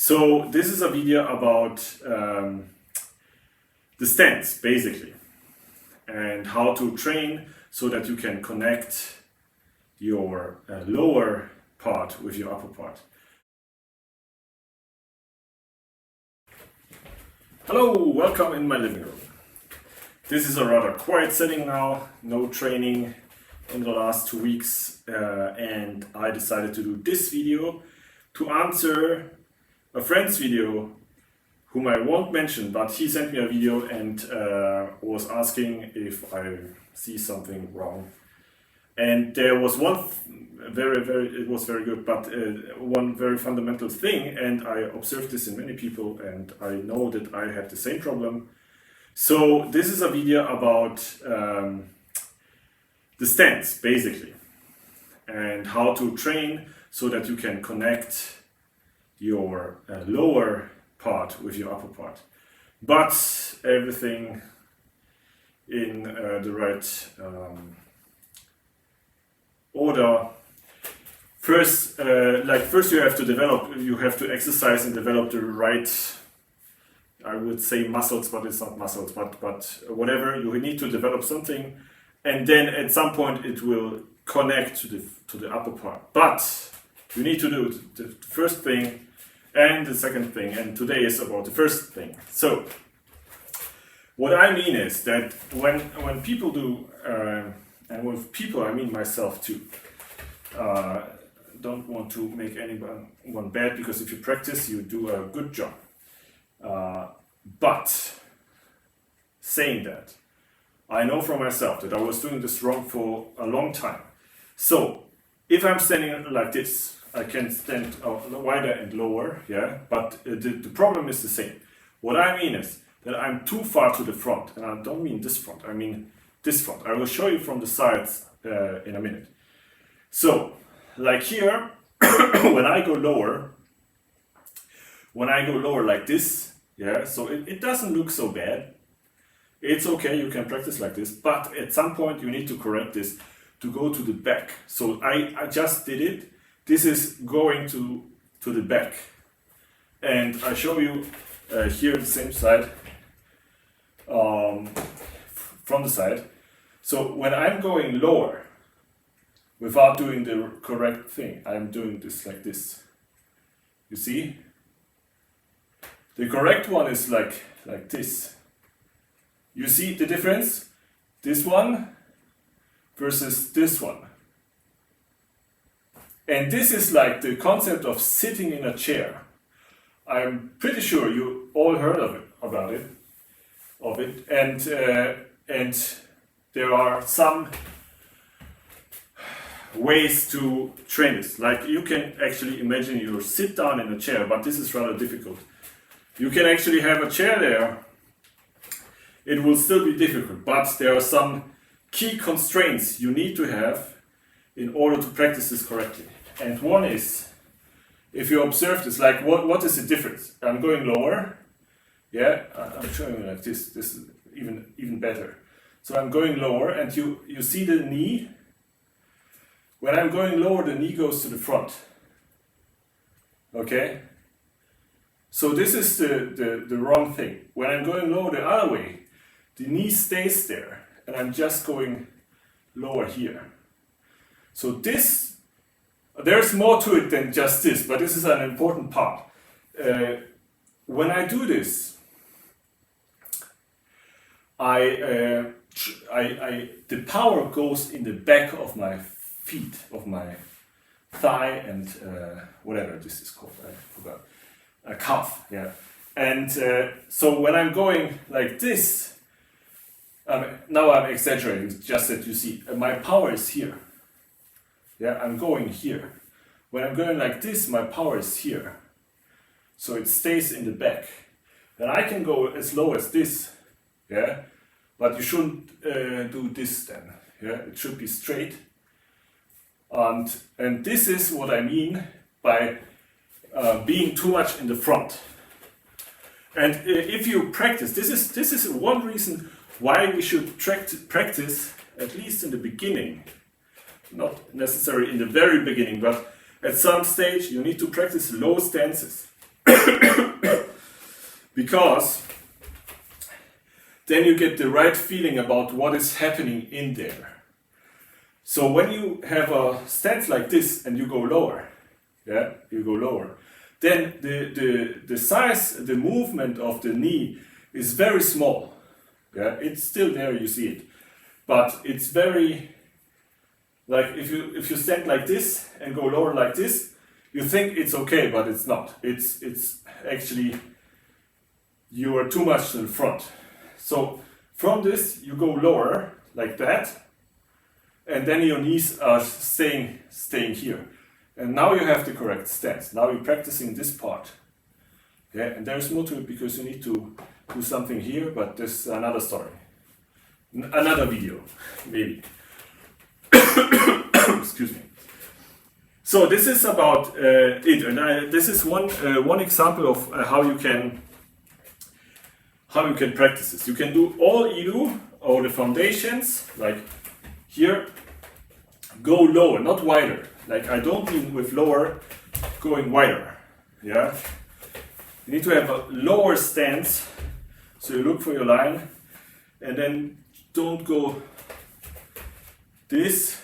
So this is a video about the stance basically, and how to train so that you can connect your lower part with your upper part. Hello, welcome in my living room. This is a rather quiet setting now, no training in the last 2 weeks, and I decided to do this video to answer a friend's video whom I won't mention, but he sent me a video and was asking if I see something wrong. And there was one it was very good, but one very fundamental thing, and I observed this in many people, and I know that I have the same problem. So this is a video about the stance basically, and how to train so that you can connect your lower part with your upper part, but everything in the right order. First you have to exercise and develop the right, I would say muscles, but it's not muscles, but whatever, you need to develop something, and then at some point it will connect to the upper part. But you need to do the first thing and the second thing, and today is about the first thing. So what I mean is that when people do, and with people I mean myself too, don't want to make anyone bad, because if you practice you do a good job. But saying that, I know for myself that I was doing this wrong for a long time. So if I'm standing like this, I can stand wider and lower, yeah, but the problem is the same. What I mean is that I'm too far to the front, and I don't mean this front, I mean this front. I will show you from the sides in a minute. So, like here, when I go lower like this, yeah, so it doesn't look so bad. It's okay, you can practice like this, but at some point you need to correct this to go to the back. So I just did it. This is going to the back, and I show you here the same side, from the side. So when I'm going lower without doing the correct thing, I'm doing this like this. You see? The correct one is like this. You see the difference? This one versus this one. And this is like the concept of sitting in a chair. I'm pretty sure you all heard of it, and there are some ways to train this. Like, you can actually imagine you sit down in a chair, but this is rather difficult. You can actually have a chair there. It will still be difficult, but there are some key constraints you need to have in order to practice this correctly. And one is, if you observe this, like what is the difference? I'm going lower, yeah, I'm showing you like this. This is even better. So I'm going lower, and you see the knee. When I'm going lower, the knee goes to the front. Okay? So this is the wrong thing. When I'm going lower the other way, the knee stays there, and I'm just going lower here. So there's more to it than just this, but this is an important part. When I do this, the power goes in the back of my feet, of my thigh, and whatever this is called, I forgot. A calf, yeah. And so when I'm going like this, now I'm exaggerating, just that you see, my power is here. Yeah, I'm going here. When I'm going like this, my power is here. So it stays in the back. Then I can go as low as this, yeah, but you shouldn't do this then. Yeah, it should be straight. And this is what I mean by being too much in the front. And if you practice, this is one reason why we should practice, at least in the beginning. Not necessarily in the very beginning, but at some stage you need to practice low stances. because then you get the right feeling about what is happening in there. So when you have a stance like this and you go lower, yeah, you go lower, then the size, the movement of the knee is very small. Yeah, it's still there, you see it, but it's very, like if you stand like this and go lower like this, you think it's okay, but it's not. It's actually, you are too much to the front. So from this you go lower like that, and then your knees are staying here. And now you have the correct stance. Now you're practicing this part. Yeah, and there's more to it because you need to do something here, but this is another story. Another video, maybe. Excuse me. So this is about it, and this is one example of how you can practice this. You can do all ilu or the foundations, like here, go lower, not wider. Like I don't mean with lower going wider. Yeah, you need to have a lower stance. So you look for your line, and then don't go this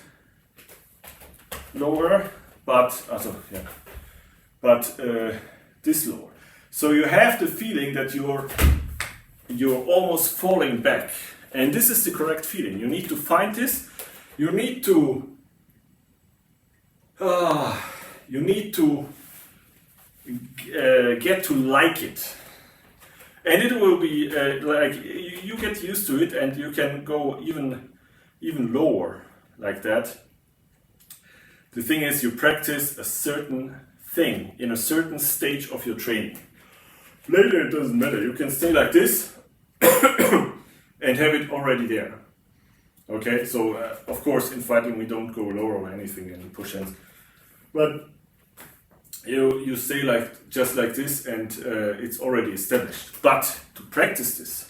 lower, but this lower. So you have the feeling that you're almost falling back, and this is the correct feeling. You need to find this. You need to get to like it, and it will be like you get used to it, and you can go even lower like that. The thing is, you practice a certain thing in a certain stage of your training. Later it doesn't matter, you can stay like this and have it already there. Okay, so of course in fighting we don't go lower or anything in push hands, but you stay like just like this, and it's already established. But to practice this,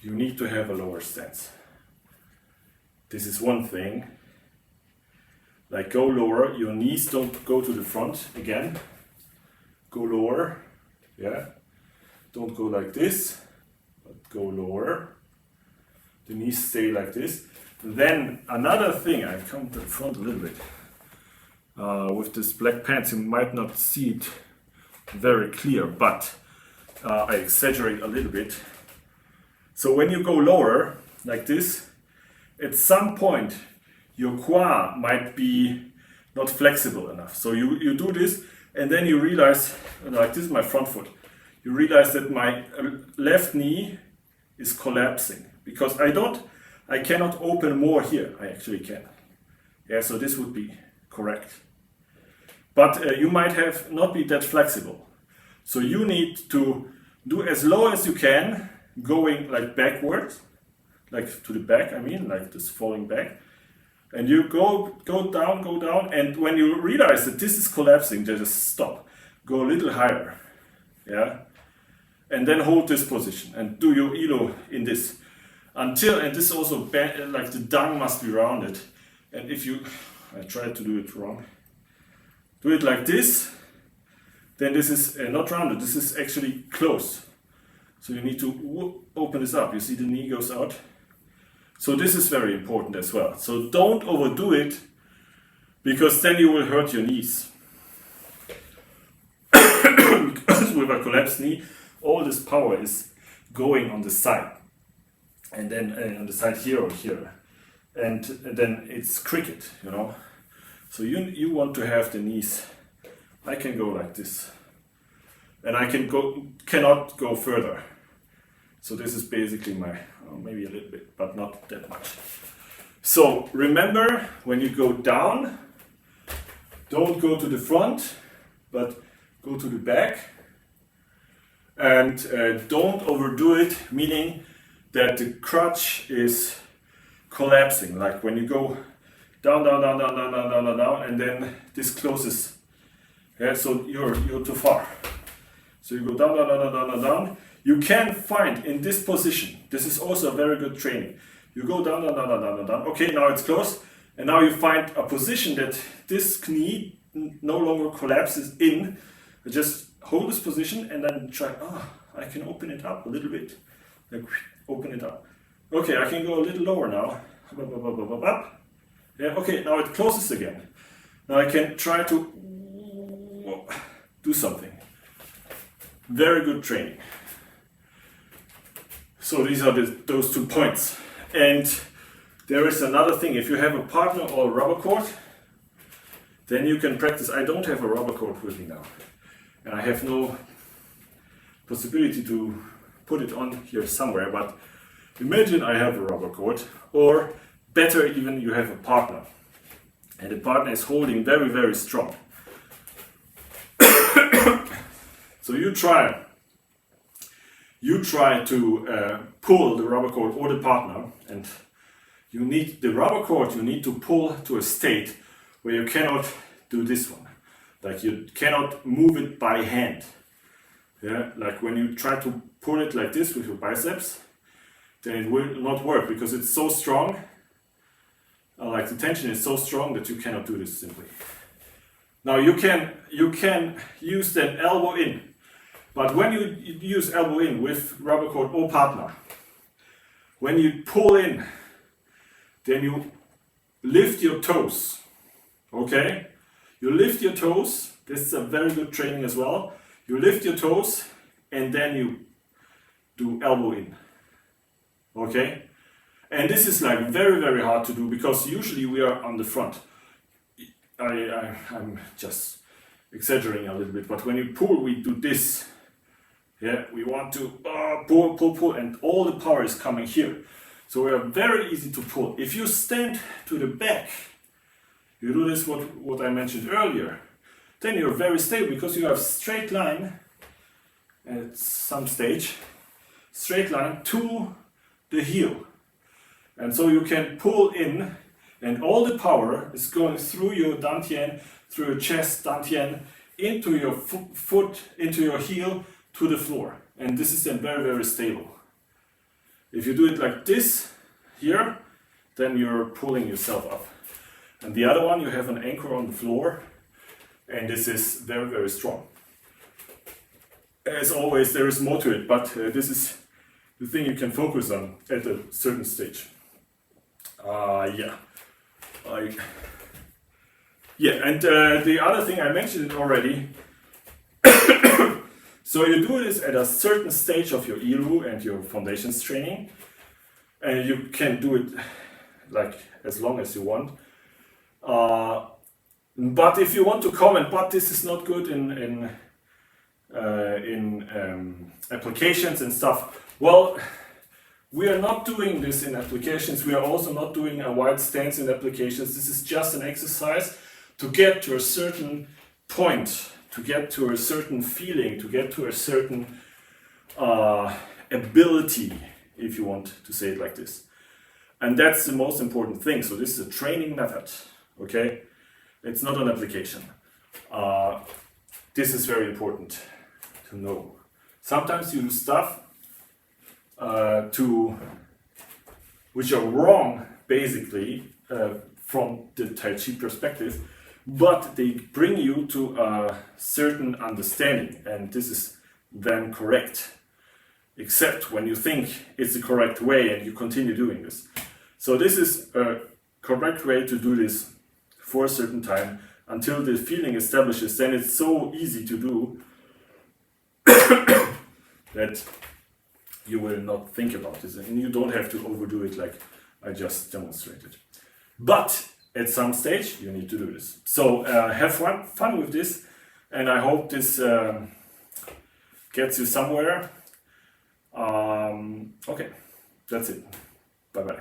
you need to have a lower stance. This is one thing. Like go lower, your knees don't go to the front again. Go lower, yeah. Don't go like this, but go lower. The knees stay like this. Then another thing, I come to the front a little bit. With this black pants, you might not see it very clear, but I exaggerate a little bit. So when you go lower, like this, at some point, your quad might be not flexible enough. So you do this, and then you realize, like this is my front foot, you realize that my left knee is collapsing, because I cannot open more here. I actually can. Yeah, so this would be correct. But you might have not be that flexible. So you need to do as low as you can, going like backwards, like to the back, I mean, like this falling back. And you go down, and when you realize that this is collapsing, just stop. Go a little higher, yeah? And then hold this position and do your elo in this. Until, and this also, like the dung must be rounded. And if you, I tried to do it wrong. Do it like this, then this is not rounded, this is actually close. So you need to open this up. You see the knee goes out. So this is very important as well. So don't overdo it, because then you will hurt your knees. Because with a collapsed knee, all this power is going on the side. And then on the side here or here. And then it's cricket, you know. So you want to have the knees. I can go like this. And I cannot go further. So this is basically my, maybe a little bit, but not that much. So remember, when you go down, don't go to the front, but go to the back. And don't overdo it, meaning that the crutch is collapsing. Like when you go down, and then this closes. Yeah, so you're too far. So you go down. You can find in this position, this is also a very good training. You go down. Okay, now it's closed. And now you find a position that this knee no longer collapses in. Just hold this position and then try, I can open it up a little bit. Like, open it up. Okay, I can go a little lower now. Yeah, okay, now it closes again. Now I can try to do something. Very good training. So these are those 2 points. And there is another thing. If you have a partner or a rubber cord, then you can practice. I don't have a rubber cord with me now. And I have no possibility to put it on here somewhere. But imagine I have a rubber cord, or better even, you have a partner. And the partner is holding very, very strong. So you try to pull the rubber cord or the partner, and you need the rubber cord, you need to pull to a state where you cannot do this one. Like you cannot move it by hand. Yeah, like when you try to pull it like this with your biceps, then it will not work because it's so strong. Like the tension is so strong that you cannot do this simply. Now you can use that elbow in, but when you use elbow in with rubber cord or partner, when you pull in, then you lift your toes. Okay, you lift your toes. This is a very good training as well. You lift your toes and then you do elbow in. Okay. And this is like very, very hard to do because usually we are on the front. I'm just exaggerating a little bit, but when you pull, we do this. Yeah, we want to pull, and all the power is coming here. So we are very easy to pull. If you stand to the back, you do this what I mentioned earlier, then you're very stable because you have straight line at some stage, straight line to the heel. And so you can pull in, and all the power is going through your dantian, through your chest, dantian, into your foot, into your heel, to the floor. And this is then very, very stable. If you do it like this, here, then you're pulling yourself up. And the other one, you have an anchor on the floor, and this is very, very strong. As always, there is more to it, but this is the thing you can focus on at a certain stage. And the other thing I mentioned it already. So you do this at a certain stage of your Iru and your foundations training, and you can do it like as long as you want. But if you want to comment, but this is not good in applications and stuff. Well, we are not doing this in applications. We are also not doing a wide stance in applications. This is just an exercise to get to a certain point, to get to a certain feeling, to get to a certain ability, if you want to say it like this. And that's the most important thing. So this is a training method, okay? It's not an application. This is very important to know. Sometimes you do stuff which are wrong, basically, from the Tai Chi perspective, but they bring you to a certain understanding, and this is then correct, except when you think it's the correct way and you continue doing this. So this is a correct way to do this for a certain time until the feeling establishes. Then it's so easy to do that you will not think about this, and you don't have to overdo it like I just demonstrated. But at some stage you need to do this. So have fun with this, and I hope this gets you somewhere. Okay, that's it. Bye bye.